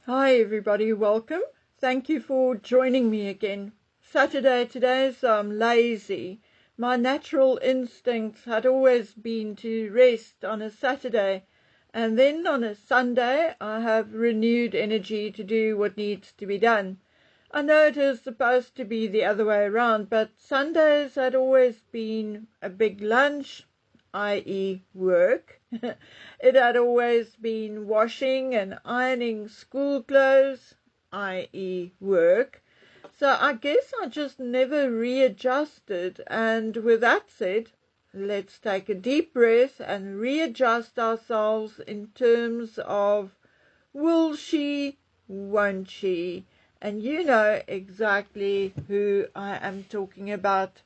Hi everybody, welcome. Thank you for joining me again. Saturday today, so I'm lazy. My natural instincts had always been to rest on a Saturday, and then on a Sunday I have renewed energy to do what needs to be done. I know it is supposed to be the other way around, but Sundays had always been a big lunch, i.e. work. It had always been washing and ironing school clothes, i.e. work. So I guess I just never readjusted. And with that said, let's take a deep breath and readjust ourselves in terms of will she, won't she? And you know exactly who I am talking about.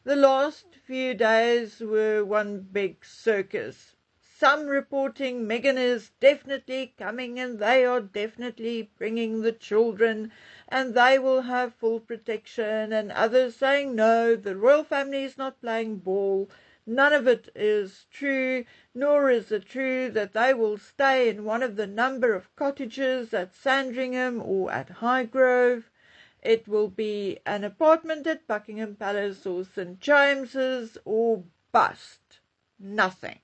The last few days were one big circus. Some reporting Meghan is definitely coming and they are definitely bringing the children and they will have full protection, and others saying no, the royal family is not playing ball. None of it is true, nor is it true that they will stay in one of the number of cottages at Sandringham or at Highgrove. It will be an apartment at Buckingham Palace or St. James's or bust. Nothing.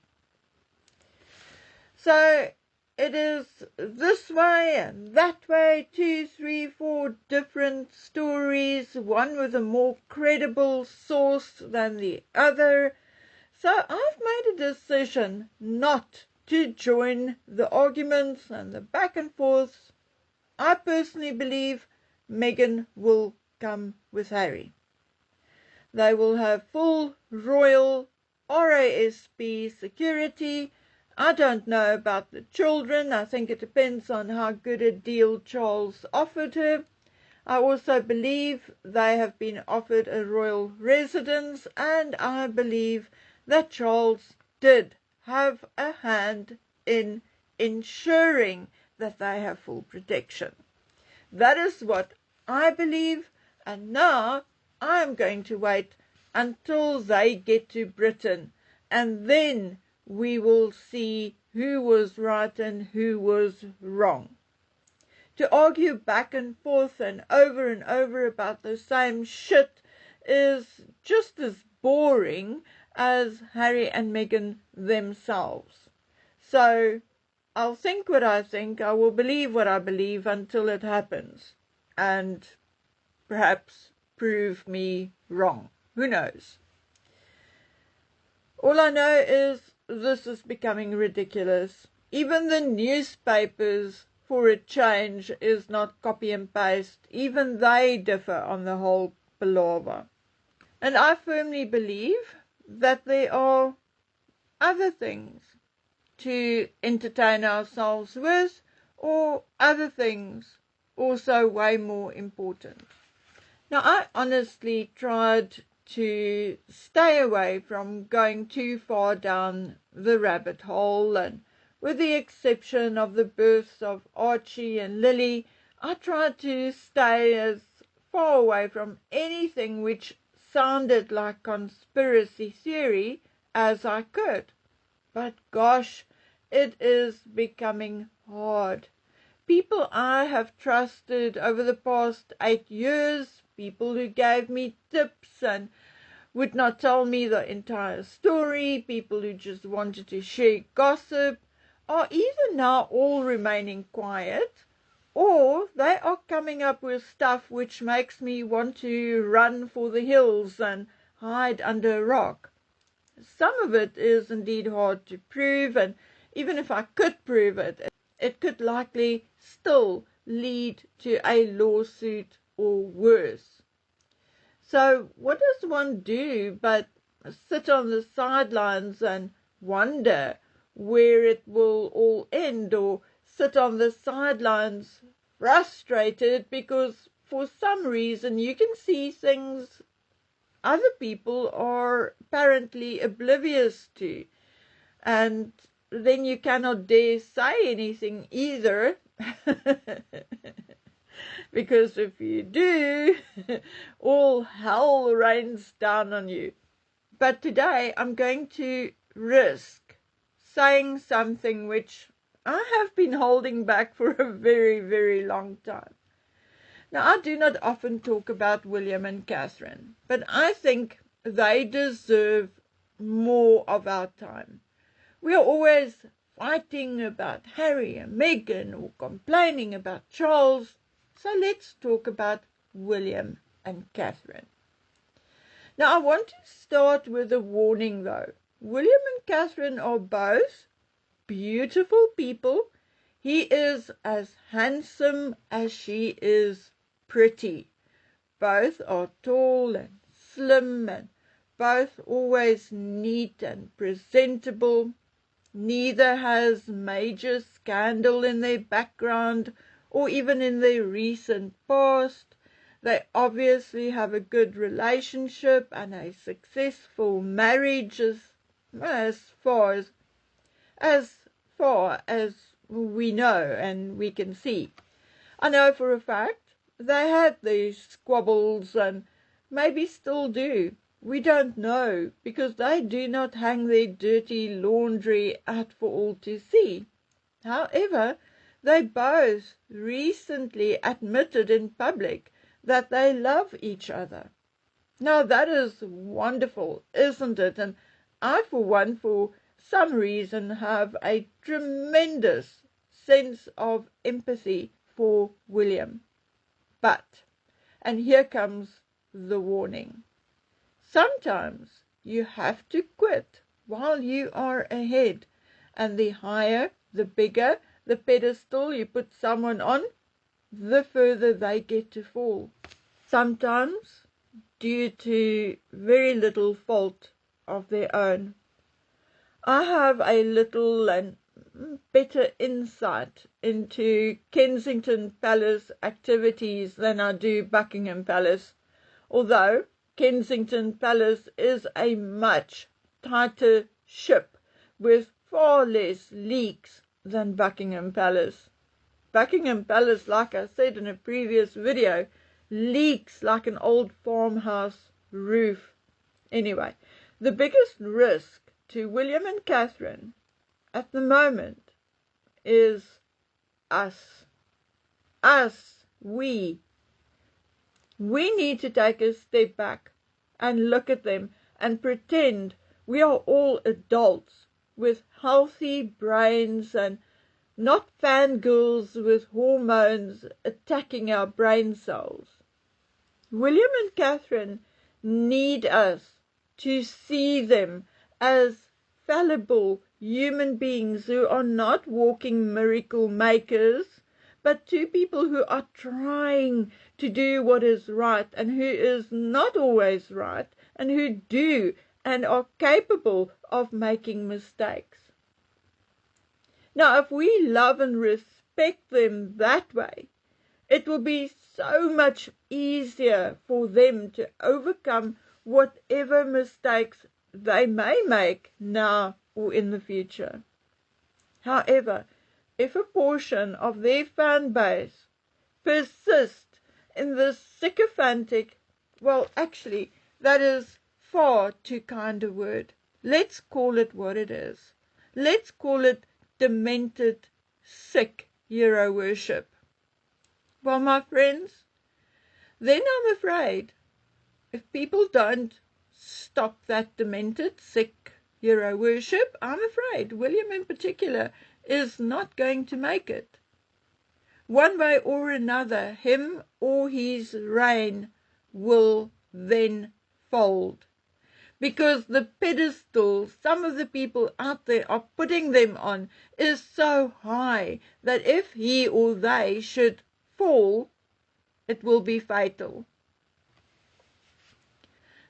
So it is this way and that way, 2, 3, 4 different stories, one with a more credible source than the other. So I've made a decision not to join the arguments and the back and forths. I personally believe Meghan will come with Harry. They will have full royal RASP security. I don't know about the children. I think it depends on how good a deal Charles offered her. I also believe they have been offered a royal residence, and I believe that Charles did have a hand in ensuring that they have full protection. That is what I believe, and now I am going to wait until they get to Britain, and then we will see who was right and who was wrong. To argue back and forth and over about the same shit is just as boring as Harry and Meghan themselves. So I'll think what I think, I will believe what I believe until it happens, and perhaps prove me wrong. Who knows? All I know is this is becoming ridiculous. Even the newspapers, for a change, is not copy and paste. Even they differ on the whole palaver. And I firmly believe that there are other things to entertain ourselves with, or other things also way more important. Now, I honestly tried to stay away from going too far down the rabbit hole, and with the exception of the births of Archie and Lily, I tried to stay as far away from anything which sounded like conspiracy theory as I could. But gosh, it is becoming hard. People I have trusted over the past 8 years, people who gave me tips and would not tell me the entire story, people who just wanted to share gossip, are either now all remaining quiet, or they are coming up with stuff which makes me want to run for the hills and hide under a rock. Some of it is indeed hard to prove, and even if I could prove it, it could likely still lead to a lawsuit or worse. So what does one do but sit on the sidelines and wonder where it will all end, or sit on the sidelines frustrated because for some reason you can see things other people are apparently oblivious to, and then you cannot dare say anything either, because if you do, all hell rains down on you. But today I'm going to risk saying something which I have been holding back for a very, very long time. Now, I do not often talk about William and Catherine, but I think they deserve more of our time. We are always fighting about Harry and Meghan or complaining about Charles, so let's talk about William and Catherine. Now, I want to start with a warning though. William and Catherine are both beautiful people. He is as handsome as she is pretty. Both are tall and slim and both always neat and presentable. Neither has major scandal in their background or even in their recent past. They obviously have a good relationship and a successful marriage as far as we know and we can see. I know for a fact they had these squabbles and maybe still do. We don't know because they do not hang their dirty laundry out for all to see. However, they both recently admitted in public that they love each other. Now that is wonderful, isn't it? And I, for one, for some reason, have a tremendous sense of empathy for William. But, and here comes the warning, sometimes you have to quit while you are ahead, and the higher, the bigger the pedestal you put someone on, the further they get to fall. Sometimes due to very little fault of their own. I have a little and better insight into Kensington Palace activities than I do Buckingham Palace, although Kensington Palace is a much tighter ship with far less leaks than Buckingham Palace. Buckingham Palace, like I said in a previous video, leaks like an old farmhouse roof. Anyway, the biggest risk to William and Catherine at the moment is us. We need to take a step back and look at them and pretend we are all adults with healthy brains and not fangirls with hormones attacking our brain cells. William and Catherine need us to see them as fallible human beings who are not walking miracle makers, but two people who are trying to do what is right and who is not always right and who do and are capable of making mistakes. Now, if we love and respect them that way, it will be so much easier for them to overcome whatever mistakes they may make now or in the future. However, if a portion of their fan base persist in this sycophantic, well, actually, that is far too kind a word. Let's call it what it is. Let's call it demented, sick hero worship. Well, my friends, then I'm afraid if people don't stop that demented, sick hero worship, I'm afraid William in particular is not going to make it. One way or another, him or his reign will then fold. Because the pedestal some of the people out there are putting them on is so high that if he or they should fall, it will be fatal.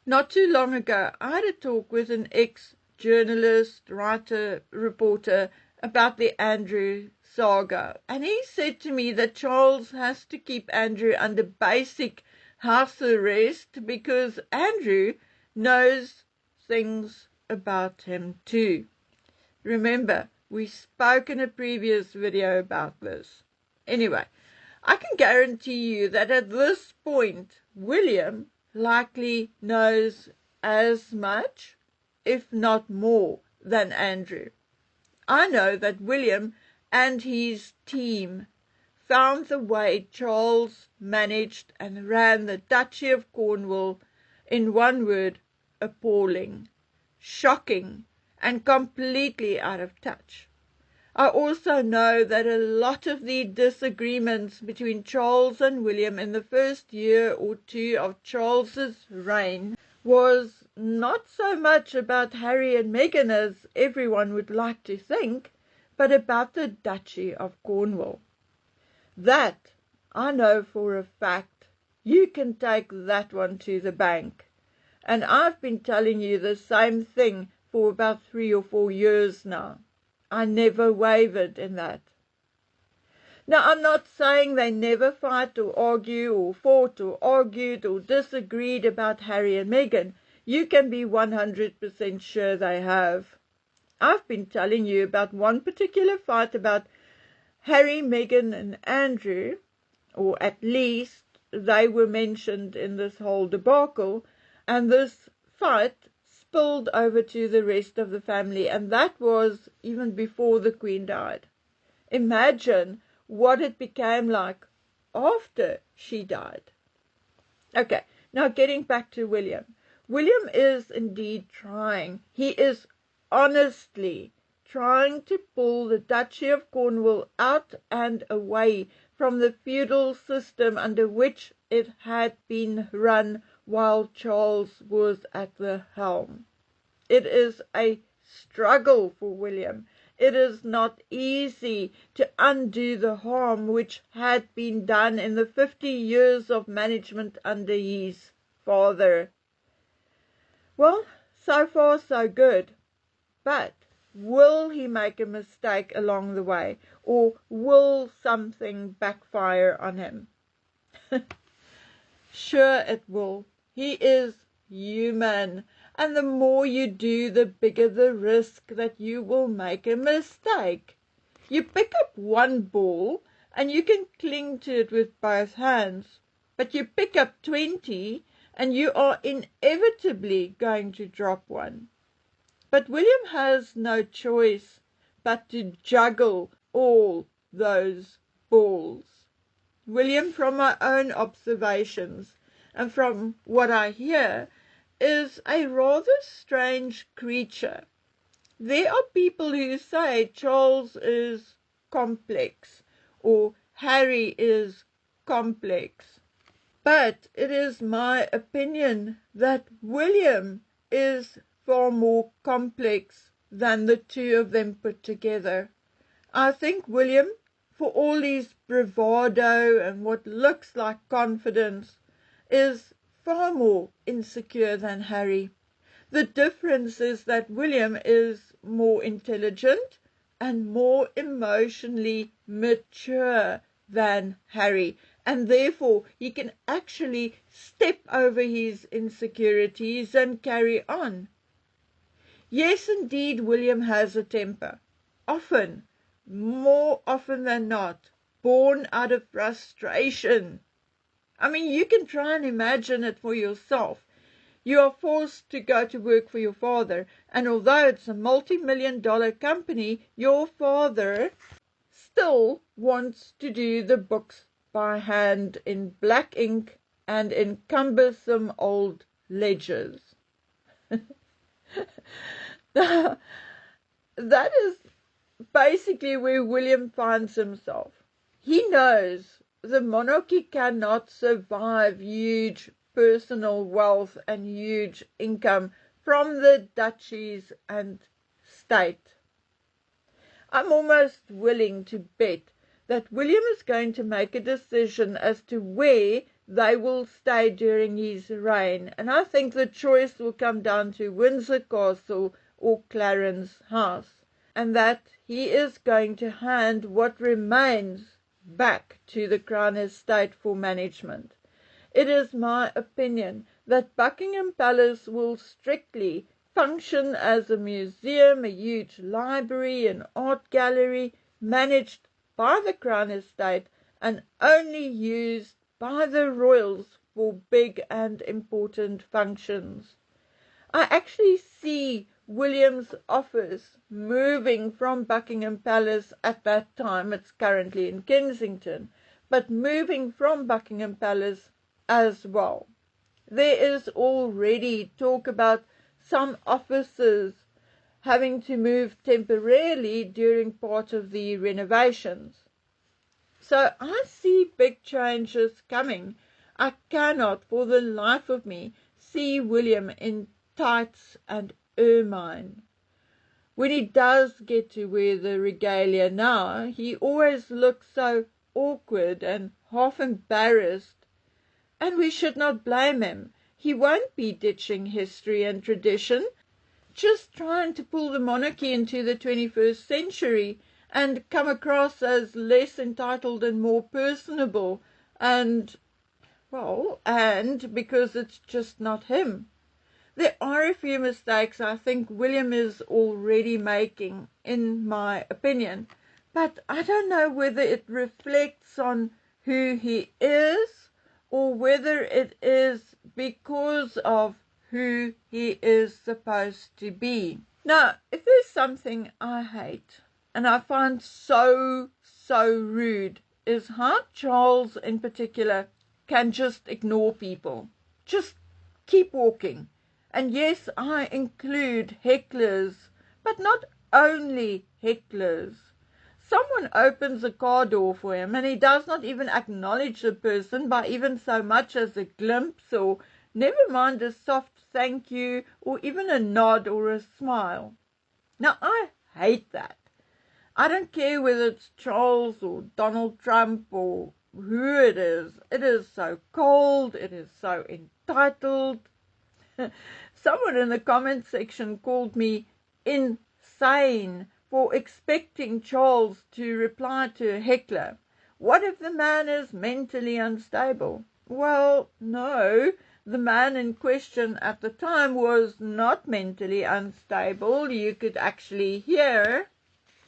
Not too long ago, I had a talk with an ex-journalist, writer, reporter about the Andrew saga, and he said to me that Charles has to keep Andrew under basic house arrest because Andrew knows things about him too. Remember, we spoke in a previous video about this. Anyway, I can guarantee you that at this point, William likely knows as much, if not more, than Andrew. I know that William and his team found the way Charles managed and ran the Duchy of Cornwall, in one word, appalling, shocking, and completely out of touch. I also know that a lot of the disagreements between Charles and William in the first year or two of Charles's reign was not so much about Harry and Meghan as everyone would like to think, but about the Duchy of Cornwall. That, I know for a fact. You can take that one to the bank. And I've been telling you the same thing for about 3 or 4 years now. I never wavered in that. Now, I'm not saying they never fight or argue or fought or argued or disagreed about Harry and Meghan. You can be 100% sure they have. I've been telling you about one particular fight about Harry, Meghan, and Andrew, or at least they were mentioned in this whole debacle, and this fight spilled over to the rest of the family, and that was even before the Queen died. Imagine what it became like after she died. Okay, now getting back to William. William is indeed trying. He is honestly trying to pull the Duchy of Cornwall out and away from the feudal system under which it had been run while Charles was at the helm. It is a struggle for William. It is not easy to undo the harm which had been done in the 50 years of management under his father. Well, so far so good. But will he make a mistake along the way, or will something backfire on him? Sure it will. He is human, and the more you do, the bigger the risk that you will make a mistake. You pick up one ball and you can cling to it with both hands, but you pick up 20 and you are inevitably going to drop one. But William has no choice but to juggle all those balls. William, from my own observations and from what I hear, is a rather strange creature. There are people who say Charles is complex or Harry is complex. But it is my opinion that William is far more complex than the two of them put together. I think William, for all his bravado and what looks like confidence, is far more insecure than Harry. The difference is that William is more intelligent and more emotionally mature than Harry, and therefore he can actually step over his insecurities and carry on. Yes, indeed, William has a temper. Often, more often than not, born out of frustration. I mean, you can try and imagine it for yourself. You are forced to go to work for your father, and although it's a multi-million-dollar company, your father still wants to do the books by hand in black ink and in cumbersome old ledgers. Now, that is basically where William finds himself. He knows the monarchy cannot survive huge personal wealth and huge income from the duchies and state. I'm almost willing to bet that William is going to make a decision as to where they will stay during his reign, and I think the choice will come down to Windsor Castle or Clarence House, and that he is going to hand what remains back to the Crown Estate for management. It is my opinion that Buckingham Palace will strictly function as a museum, a huge library, an art gallery, managed by the Crown Estate and only used by the royals for big and important functions. I actually see William's office moving from Buckingham Palace at that time, it's currently in Kensington, but moving from Buckingham Palace as well. There is already talk about some offices having to move temporarily during part of the renovations. So I see big changes coming. I cannot for the life of me see William in tights and ermine. When he does get to wear the regalia now, he always looks so awkward and half embarrassed. And we should not blame him. He won't be ditching history and tradition, just trying to pull the monarchy into the 21st century and come across as less entitled and more personable, and because it's just not him. There are a few mistakes I think William is already making, in my opinion, but I don't know whether it reflects on who he is or whether it is because of who he is supposed to be. Now, if there's something I hate and I find so rude, is how Charles in particular can just ignore people. Just keep walking. And yes, I include hecklers, but not only hecklers. Someone opens a car door for him and he does not even acknowledge the person by even so much as a glimpse, or never mind a soft thank you or even a nod or a smile. Now, I hate that. I don't care whether it's Charles or Donald Trump or who it is. It is so cold. It is so entitled. Someone in the comment section called me insane for expecting Charles to reply to a heckler. What if the man is mentally unstable? Well, no, the man in question at the time was not mentally unstable. You could actually hear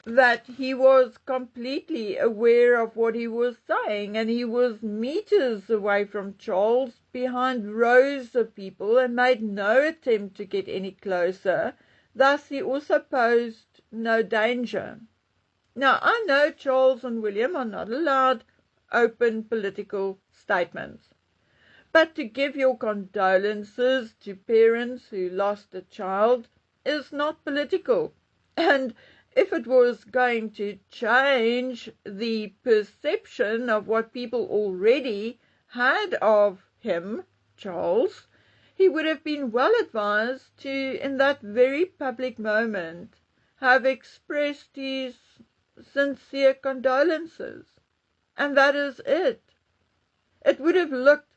that he was completely aware of what he was saying, and he was meters away from Charles, behind rows of people, and made no attempt to get any closer. Thus he also posed no danger. Now, I know Charles and William are not allowed open political statements, but to give your condolences to parents who lost a child is not political. And if it was going to change the perception of what people already had of him, Charles, he would have been well advised to, in that very public moment, have expressed his sincere condolences. And that is it. It would have looked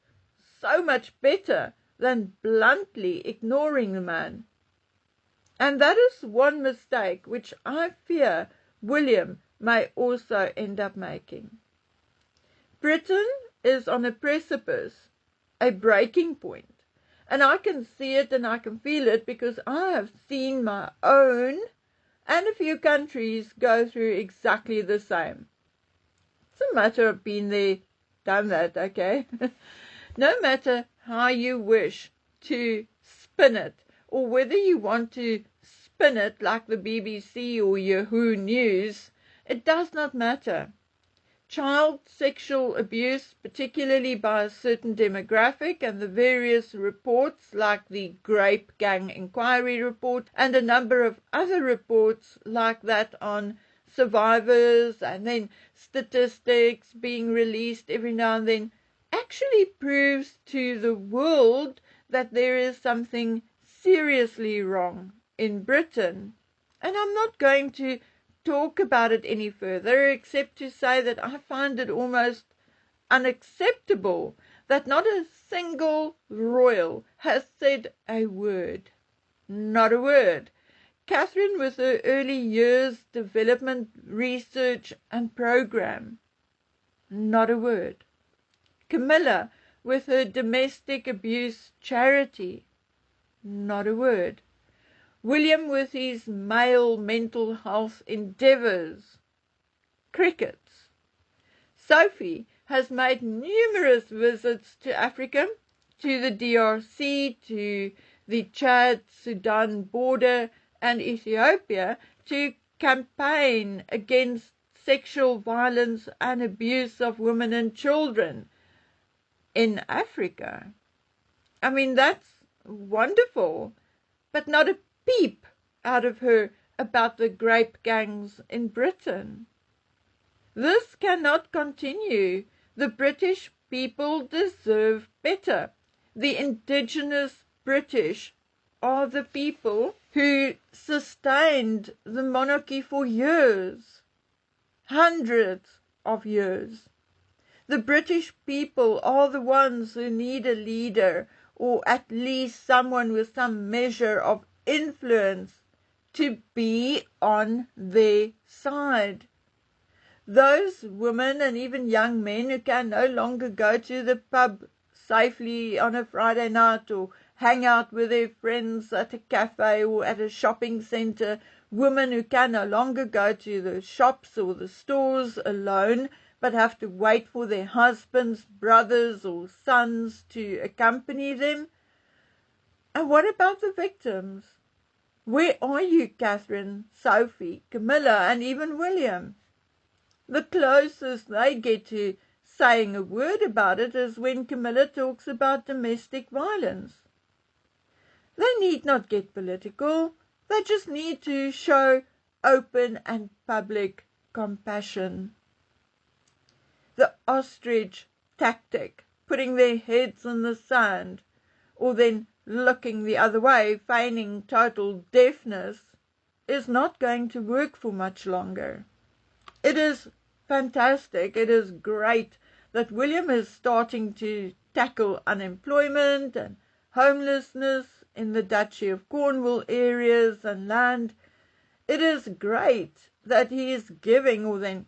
so much better than bluntly ignoring the man. And that is one mistake which I fear William may also end up making. Britain is on a precipice, a breaking point, and I can see it and I can feel it because I have seen my own and a few countries go through exactly the same. It's a matter of being there, done that, okay? No matter how you wish to spin it, or whether you want to spin it like the BBC or Yahoo News, it does not matter. Child sexual abuse, particularly by a certain demographic, and the various reports like the Grape Gang Inquiry Report and a number of other reports like that on survivors and then statistics being released every now and then, actually proves to the world that there is something seriously wrong in Britain. And I'm not going to talk about it any further except to say that I find it almost unacceptable that not a single royal has said a word. Not a word. Catherine with her early years development research and program. Not a word. Camilla with her domestic abuse charity. Not a word. William with his male mental health endeavours. Crickets. Sophie has made numerous visits to Africa, to the DRC, to the Chad-Sudan border, and Ethiopia to campaign against sexual violence and abuse of women and children in Africa. I mean, that's wonderful, but not a peep out of her about the grape gangs in Britain. This cannot continue. The British people deserve better. The indigenous British are the people who sustained the monarchy for years, hundreds of years. The British people are the ones who need a leader, or at least someone with some measure of influence to be on their side. Those women and even young men who can no longer go to the pub safely on a Friday night or hang out with their friends at a cafe or at a shopping centre, women who can no longer go to the shops or the stores alone but have to wait for their husbands, brothers or sons to accompany them. And what about the victims? Where are you, Catherine, Sophie, Camilla and even William? The closest they get to saying a word about it is when Camilla talks about domestic violence. They need not get political. They just need to show open and public compassion. The ostrich tactic, putting their heads in the sand, or then looking the other way, feigning total deafness, is not going to work for much longer. It is fantastic, it is great that William is starting to tackle unemployment and homelessness in the Duchy of Cornwall areas and land. It is great that he is giving or then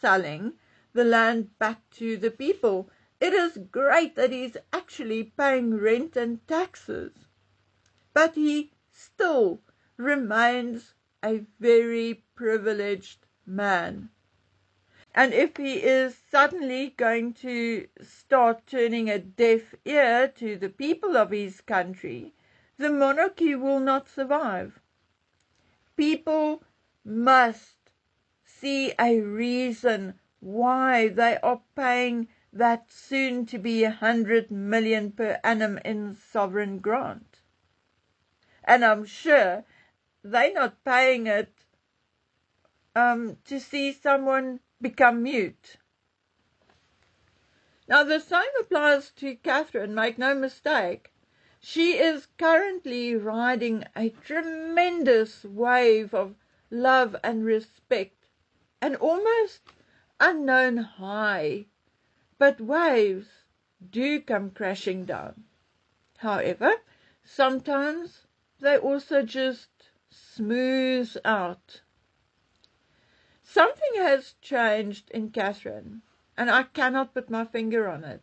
selling the land back to the people. It is great that he's actually paying rent and taxes. But he still remains a very privileged man. And if he is suddenly going to start turning a deaf ear to the people of his country, the monarchy will not survive. People must see a reason why they are paying that soon to be 100 million per annum in sovereign grant. And I'm sure they're not paying it to see someone become mute. Now the same applies to Catherine, make no mistake. She is currently riding a tremendous wave of love and respect, an almost unknown high, but waves do come crashing down. However, sometimes they also just smooth out. Something has changed in Catherine, and I cannot put my finger on it.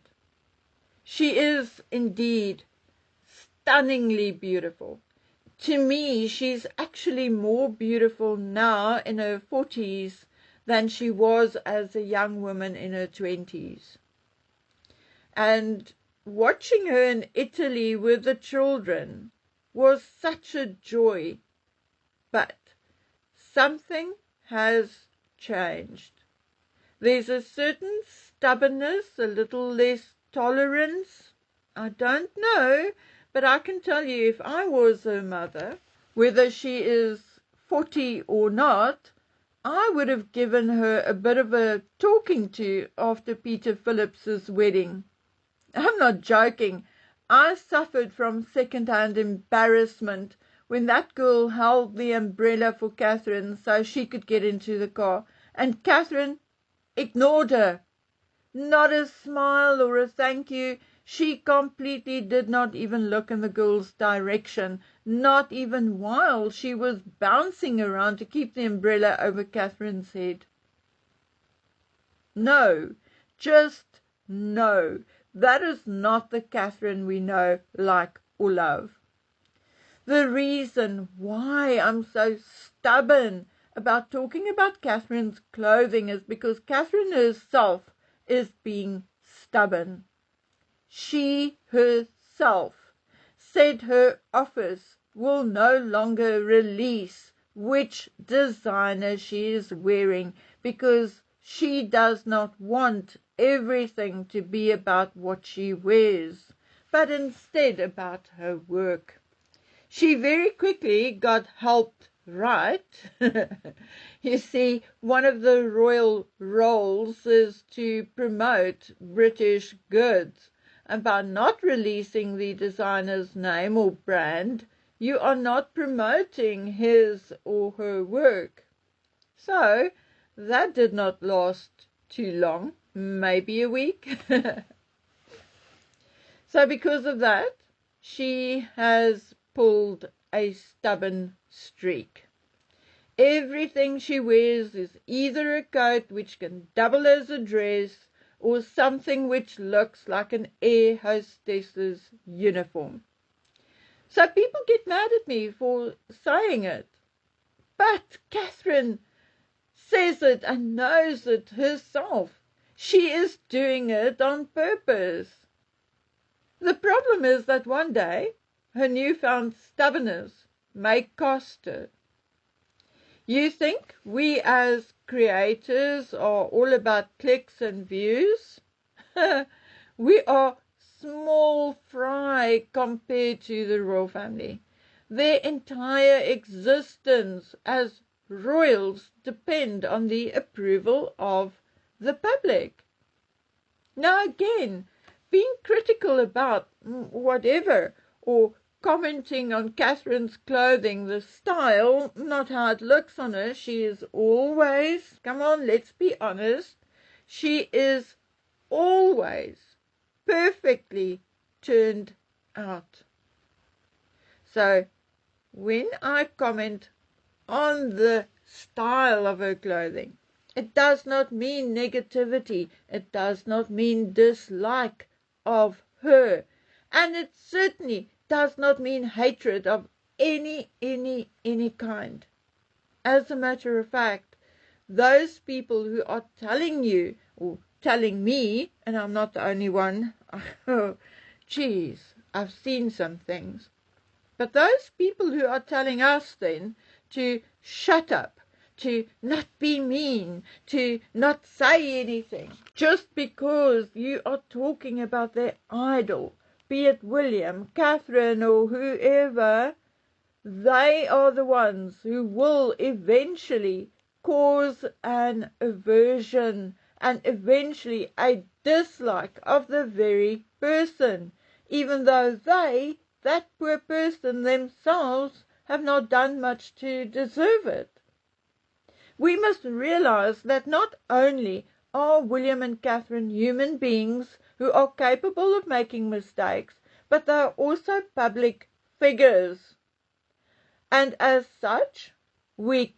She is indeed stunningly beautiful. To me, she's actually more beautiful now in her 40s than she was as a young woman in her 20s. And watching her in Italy with the children was such a joy. But something has changed. There's a certain stubbornness, a little less tolerance. I don't know, but I can tell you if I was her mother, whether she is 40 or not, I would have given her a bit of a talking to after Peter Phillips's wedding. I'm not joking. I suffered from second-hand embarrassment when that girl held the umbrella for Catherine so she could get into the car, and Catherine ignored her. Not a smile or a thank you. She completely did not even look in the girl's direction, not even while she was bouncing around to keep the umbrella over Catherine's head. No, just no. That is not the Catherine we know, like, or love. The reason why I'm so stubborn about talking about Catherine's clothing is because Catherine herself is being stubborn. She herself said her office will no longer release which designer she is wearing because she does not want everything to be about what she wears, but instead about her work. She very quickly got helped right. You see, one of the royal roles is to promote British goods, and by not releasing the designer's name or brand, you are not promoting his or her work. So that did not last too long, maybe a week. So because of that, she has pulled a stubborn streak. Everything she wears is either a coat which can double as a dress or something which looks like an air hostess's uniform. So people get mad at me for saying it. But Catherine says it and knows it herself. She is doing it on purpose. The problem is that one day her newfound stubbornness may cost her. You think we as creators are all about clicks and views? We are small fry compared to the royal family. Their entire existence as royals depend on the approval of the public. Now again, being critical about whatever, or commenting on Catherine's clothing, the style, not how it looks on her. She is always, come on, let's be honest, she is always perfectly turned out. So when I comment on the style of her clothing, it does not mean negativity. It does not mean dislike of her. And it certainly does not mean hatred of any kind. As a matter of fact, those people who are telling you, or telling me, and I'm not the only one, oh, geez, I've seen some things. But those people who are telling us then to shut up, to not be mean, to not say anything, just because you are talking about their idol, be it William, Catherine, or whoever, they are the ones who will eventually cause an aversion and eventually a dislike of the very person, even though they, that poor person themselves, have not done much to deserve it. We must realize that not only are William and Catherine human beings who are capable of making mistakes, but they are also public figures. And as such, we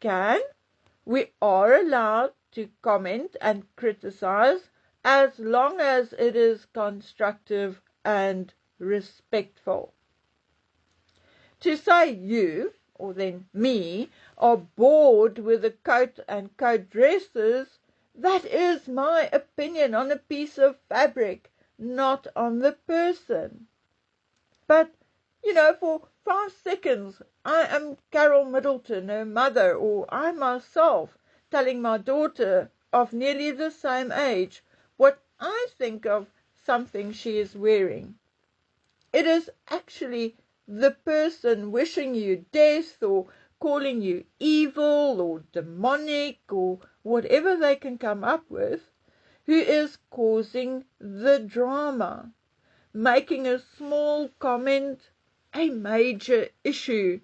are allowed to comment and criticize as long as it is constructive and respectful. To say you, or then me, are bored with the coat and coat dresses, that is my opinion on a piece of fabric, not on the person. But, for 5 seconds, I am Carol Middleton, her mother, or I myself, telling my daughter of nearly the same age what I think of something she is wearing. It is actually the person wishing you death or calling you evil or demonic or whatever they can come up with, who is causing the drama, making a small comment a major issue.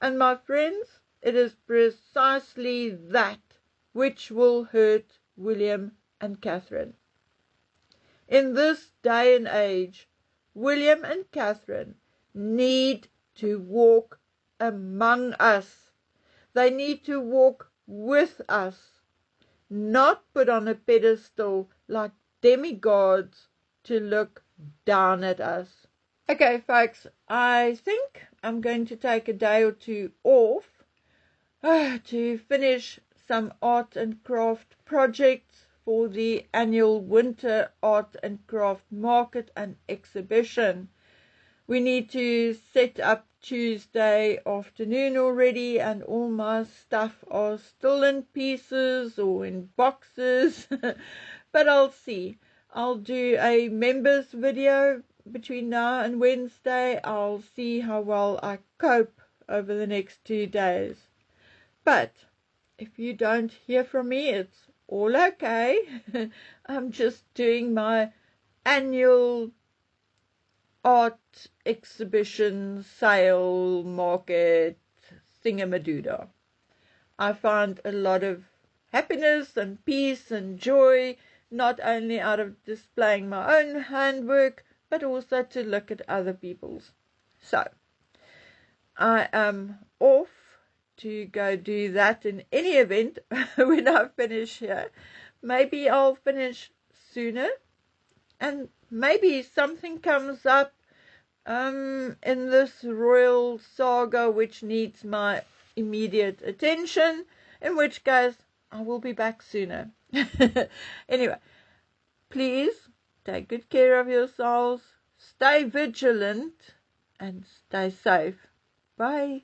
And my friends, it is precisely that which will hurt William and Catherine. In this day and age, William and Catherine need to walk among us. They need to walk with us, not put on a pedestal like demigods to look down at us. Okay, folks, I think I'm going to take a day or two off to finish some art and craft projects for the annual Winter Art and Craft Market and Exhibition. We need to set up Tuesday afternoon already, and all my stuff are still in pieces or in boxes. But I'll see. I'll do a members video between now and Wednesday. I'll see how well I cope over the next 2 days. But if you don't hear from me, it's all okay. I'm just doing my annual art exhibition, sale, market, thingamadoodah. I find a lot of happiness and peace and joy, not only out of displaying my own handwork, but also to look at other people's. So, I am off to go do that in any event when I finish here. Maybe I'll finish sooner, and maybe something comes up in this royal saga which needs my immediate attention, in which case I will be back sooner. Anyway, please take good care of yourselves, stay vigilant, and stay safe. Bye.